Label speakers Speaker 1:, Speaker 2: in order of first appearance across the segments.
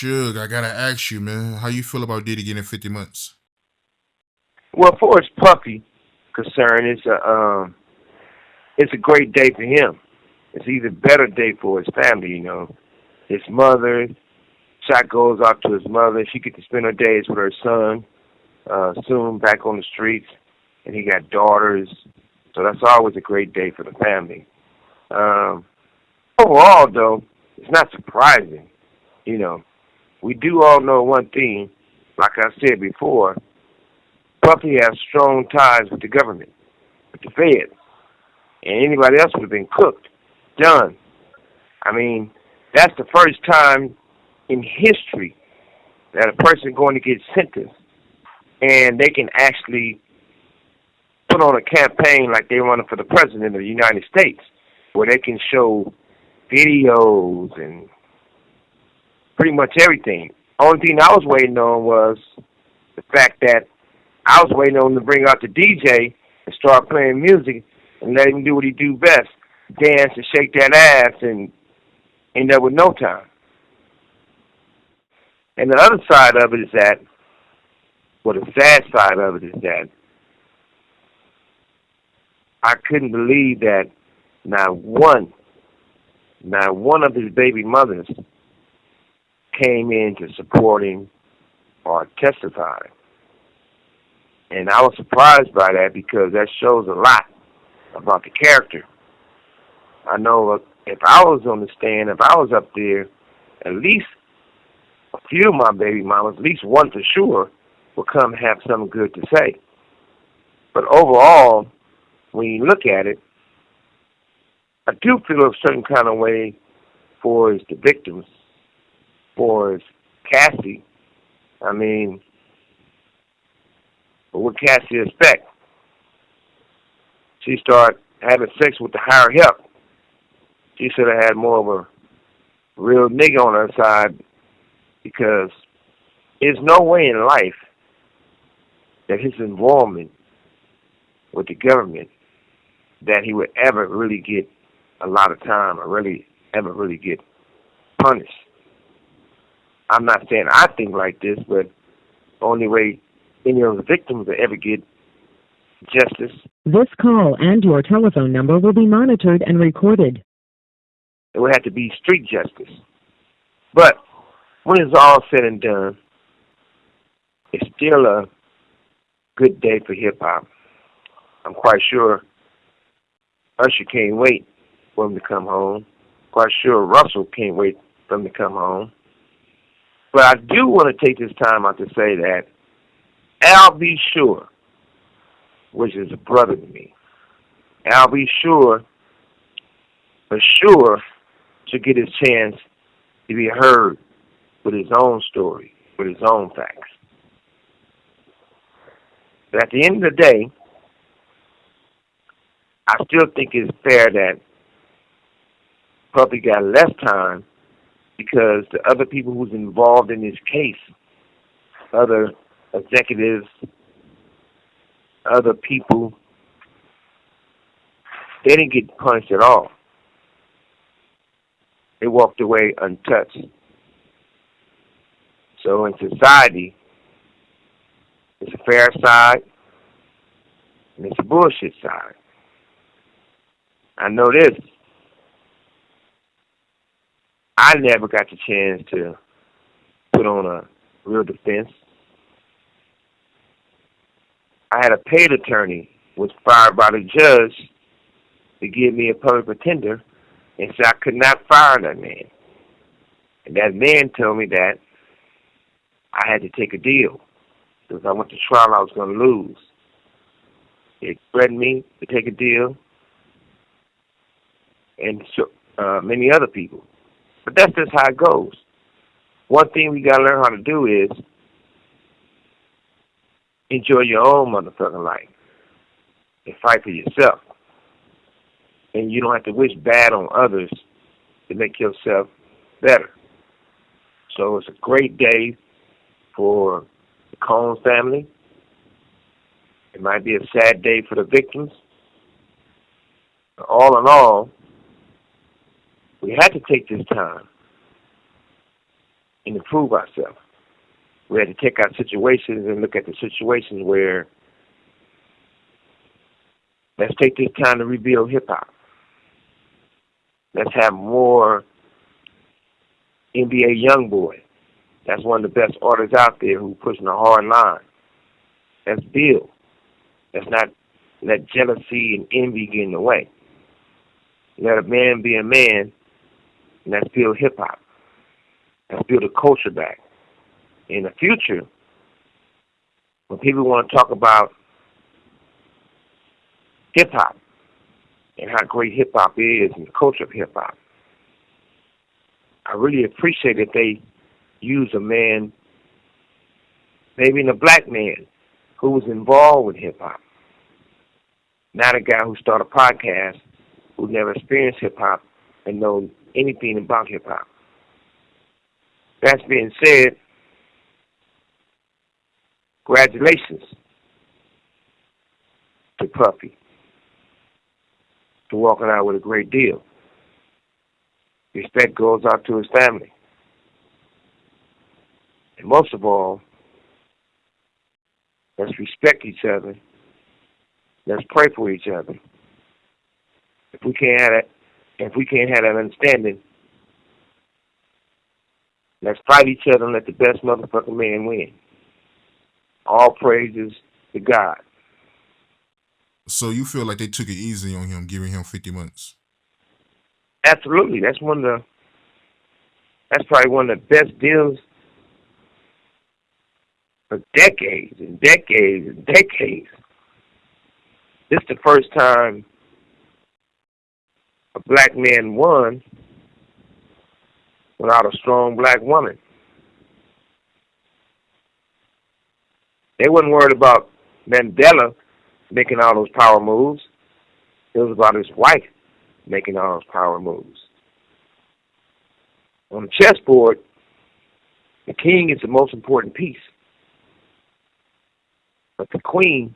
Speaker 1: Suge, I gotta ask you, man, how you feel about Diddy getting 50 months?
Speaker 2: Well, as far as Puffy concerned, it's a great day for him. It's even better day for his family. His mother. Shot goes out to his mother. She gets to spend her days with her son. Soon back on the streets, and he got daughters. So that's always a great day for the family. Um, Overall, though, it's not surprising. You know, we do all know one thing. Like I said before, Puffy has strong ties with the government, with the feds, and anybody else would have been cooked, done. I mean, that's the first time in history that a person going to get sentenced and they can actually put on a campaign like they running for the president of the United States, where they can show videos and pretty much everything. Only thing I was waiting on was the fact that I was waiting on him to bring out the DJ and start playing music and let him do what he do best, dance and shake that ass and end up with no time. And the other side of it is that, well, the sad side of it is that I couldn't believe that not one, not one of his baby mothers came in to support him or testify. And I was surprised by that because that shows a lot about the character. I know if I was on the stand, if I was up there, at least a few of my baby mamas, at least one for sure, will come have something good to say. But overall, when you look at it, I do feel a certain kind of way for the victims, for Cassie. I mean, but what Cassie expect? She started having sex with the higher help. She should have had more of a real nigga on her side because there's no way in life that his involvement with the government that he would ever really get a lot of time or really get punished. I'm not saying I think like this, but the only way any of the victims will ever get justice,
Speaker 3: This call and your telephone number will be monitored and recorded.
Speaker 2: it would have to be street justice. But when it's all said and done, it's still a good day for hip hop. I'm quite sure Usher can't wait for him to come home. Quite sure Russell can't wait for him to come home. But I do want to take this time out to say that Al B. Sure, which is a brother to me, Al B. Sure, for sure, should get his chance to be heard with his own story, with his own facts. But at the end of the day, I still think it's fair that Puffy got less time because the other people who's involved in this case, other executives, other people, they didn't get punished at all. They walked away untouched. So in society, it's a fair side and it's a bullshit side. I know this. I never got the chance to put on a real defense. I had a paid attorney was fired by the judge to give me a public pretender and said I could not fire that man. And that man told me that I had to take a deal because I went to trial I was going to lose. It threatened me to take a deal and so, many other people. But that's just how it goes. One thing we got to learn how to do is enjoy your own motherfucking life and fight for yourself. And you don't have to wish bad on others to make yourself better. So it's a great day for the Combs family. It might be a sad day for the victims. But all in all, we had to take this time and improve ourselves. We had to take our situations and look at the situations where let's take this time to rebuild hip-hop. Let's have more NBA Youngboy. That's one of the best artists out there who's pushing a hard line. Let's build. Let's not let jealousy and envy get in the way. Let a man be a man, and let's build hip-hop. Let's build a culture back. In the future, when people want to talk about hip-hop and how great hip-hop is and the culture of hip-hop, I really appreciate that they use a man, maybe a black man, who was involved with hip-hop. Not a guy who started a podcast who never experienced hip-hop and knows anything about hip-hop. That being said, congratulations to Puffy for walking out with a great deal. Respect goes out to his family. And most of all, let's respect each other. Let's pray for each other. If we can't have that understanding, let's fight each other and let the best motherfucking man win. All praises to God.
Speaker 1: So you feel like they took it easy on him, giving him 50 months?
Speaker 2: Absolutely. That's probably one of the best deals for decades and decades and decades. This is the first time a black man won without a strong black woman. They wasn't worried about Mandela making all those power moves. It was about his wife making all those power moves. On the chessboard, the king is the most important piece. But the queen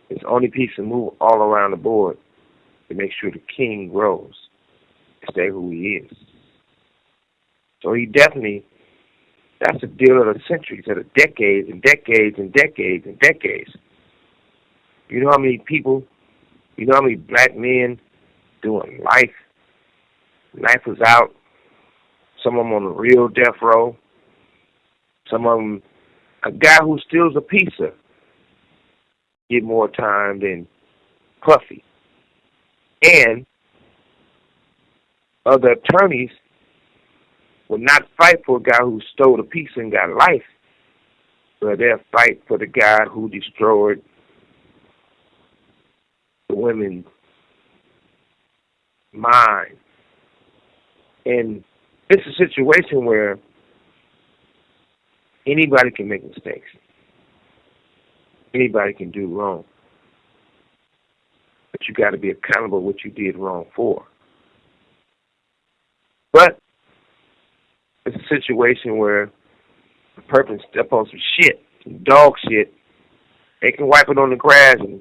Speaker 2: is the only piece to move all around the board to make sure the king grows and stay who he is. So he definitely, that's a deal of the centuries, of the decades and decades and decades and decades. You know how many people, you know how many black men doing life? Life was out. Some of them on the real death row. Some of them, a guy who steals a pizza get more time than Puffy. And other attorneys would not fight for a guy who stole a pizza and got life, but they'll fight for the guy who destroyed the women's mind. And it's a situation where anybody can make mistakes. Anybody can do wrong. But you got to be accountable for what you did wrong for. But it's a situation where a person step on some shit, some dog shit. They can wipe it on the grass and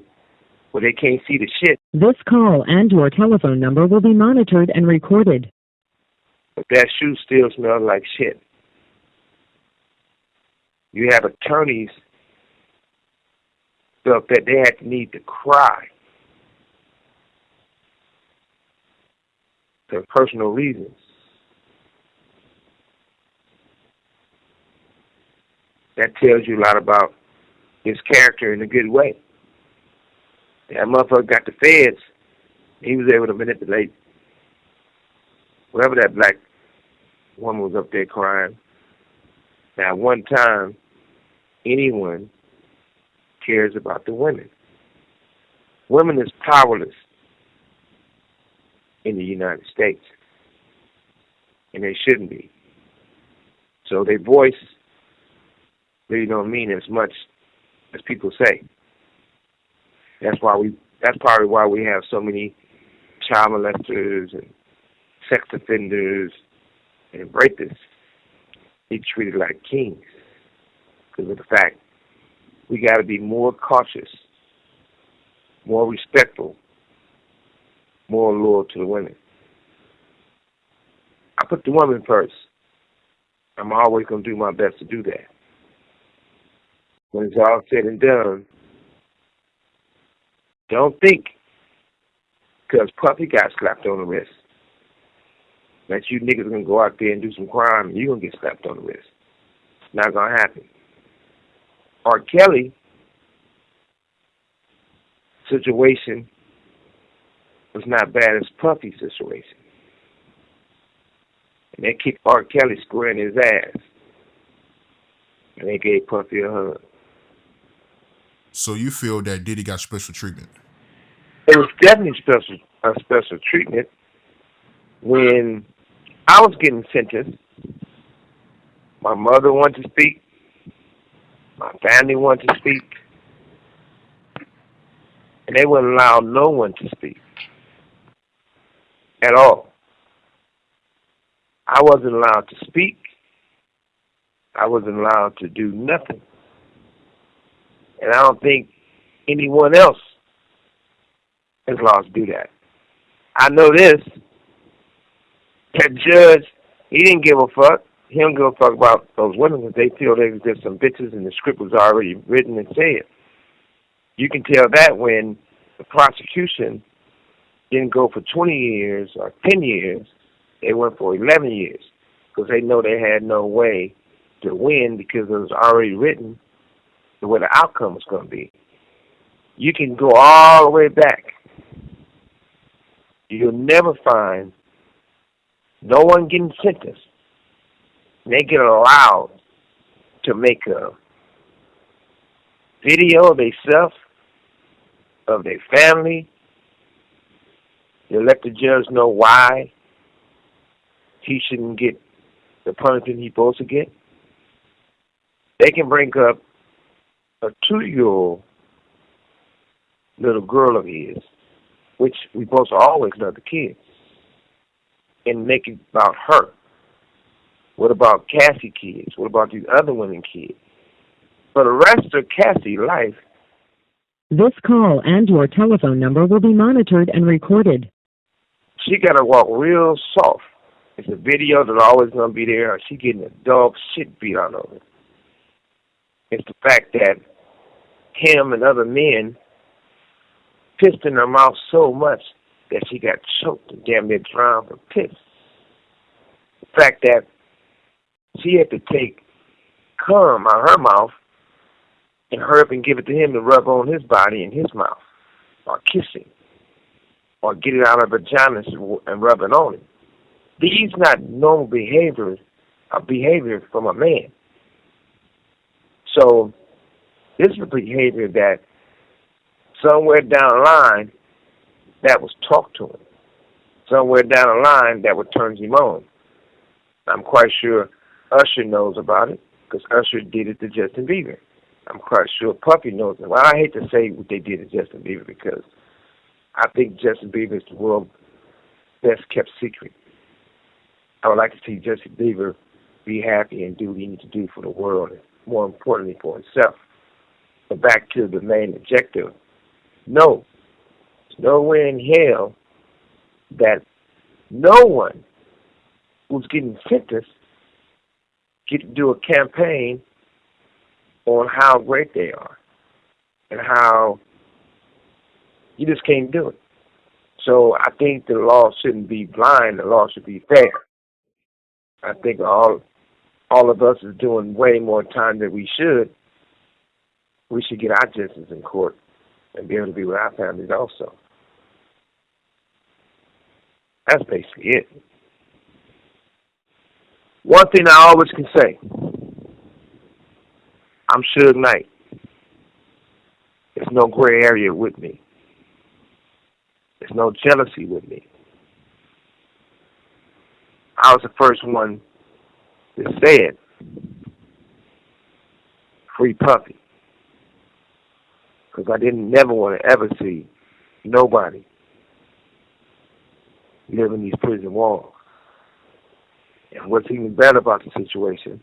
Speaker 2: where they can't see the shit.
Speaker 3: This call and your telephone number will be monitored and recorded.
Speaker 2: But that shoe still smells like shit. You have attorneys felt that they had the need to cry for personal reasons. That tells you a lot about his character in a good way. That motherfucker got the feds. He was able to manipulate whatever that black woman was up there crying. Now, one time, anyone cares about the women. Women is powerless in the United States, and they shouldn't be. So their voice really don't mean as much as people say. That's probably why we have so many child molesters and sex offenders and rapists. They treated like kings because of the fact we got to be more cautious, more respectful, more loyal to the women. I put the woman first. I'm always going to do my best to do that. When it's all said and done, don't think because Puffy got slapped on the wrist that you niggas going to go out there and do some crime and you're going to get slapped on the wrist. It's not going to happen. R. Kelly situation was not bad as Puffy's situation. And they kicked R. Kelly square in his ass. And they gave Puffy a hug.
Speaker 1: So you feel that Diddy got special treatment?
Speaker 2: It was definitely special treatment. When I was getting sentenced, my mother wanted to speak. My family wanted to speak. And they wouldn't allow no one to speak. At all. I wasn't allowed to speak. I wasn't allowed to do nothing. And I don't think anyone else is allowed to do that. I know this. That judge, he didn't give a fuck. He don't give a fuck about those women because they feel they was just some bitches and the script was already written and said. You can tell that when the prosecution didn't go for 20 years or 10 years. They went for 11 years because they know they had no way to win because it was already written the way the outcome was going to be. You can go all the way back. You'll never find no one getting sentenced. And they get allowed to make a video of themselves, of their family. They let the judge know why he shouldn't get the punishment he's supposed to get. They can bring up a 2-year-old little girl of his, which we supposed to always love the kids, and make it about her. What about Cassie kids? What about these other women kids? For the rest of Cassie's life,
Speaker 3: this call and your telephone number will be monitored and recorded.
Speaker 2: She got to walk real soft. It's a video that's always going to be there. She getting a dog shit beat out of her. It's the fact that him and other men pissed in her mouth so much that she got choked and damn near drowned from piss. The fact that she had to take cum out of her mouth and hurry up and give it to him to rub on his body and his mouth, or kissing, or get it out of her vagina and rub it on him. These not normal behavior from a man. So this is a behavior that somewhere down the line that was talked to him. Somewhere down the line that would turn him on. I'm quite sure Usher knows about it because Usher did it to Justin Bieber. I'm quite sure Puffy knows it. Well, I hate to say what they did to Justin Bieber because I think Justin Bieber is the world's best kept secret. I would like to see Justin Bieber be happy and do what he needs to do for the world, and more importantly for himself. But back to the main objective. No, there's nowhere in hell that no one who's getting sentenced get to do a campaign on how great they are and how you just can't do it. So I think the law shouldn't be blind. The law should be fair. I think all of us is doing way more time than we should. We should get our justice in court and be able to be with our families also. That's basically it. One thing I always can say, I'm Suge Knight. There's no gray area with me. There's no jealousy with me. I was the first one that said, free Puffy. Because I didn't never want to ever see nobody live in these prison walls. And what's even better about the situation,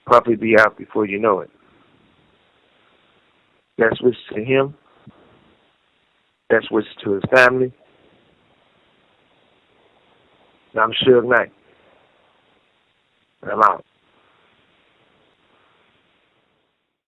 Speaker 2: Puffy be out before you know it. Best wishes to him. Best wishes to his family. And I'm Suge Knight. I'm out.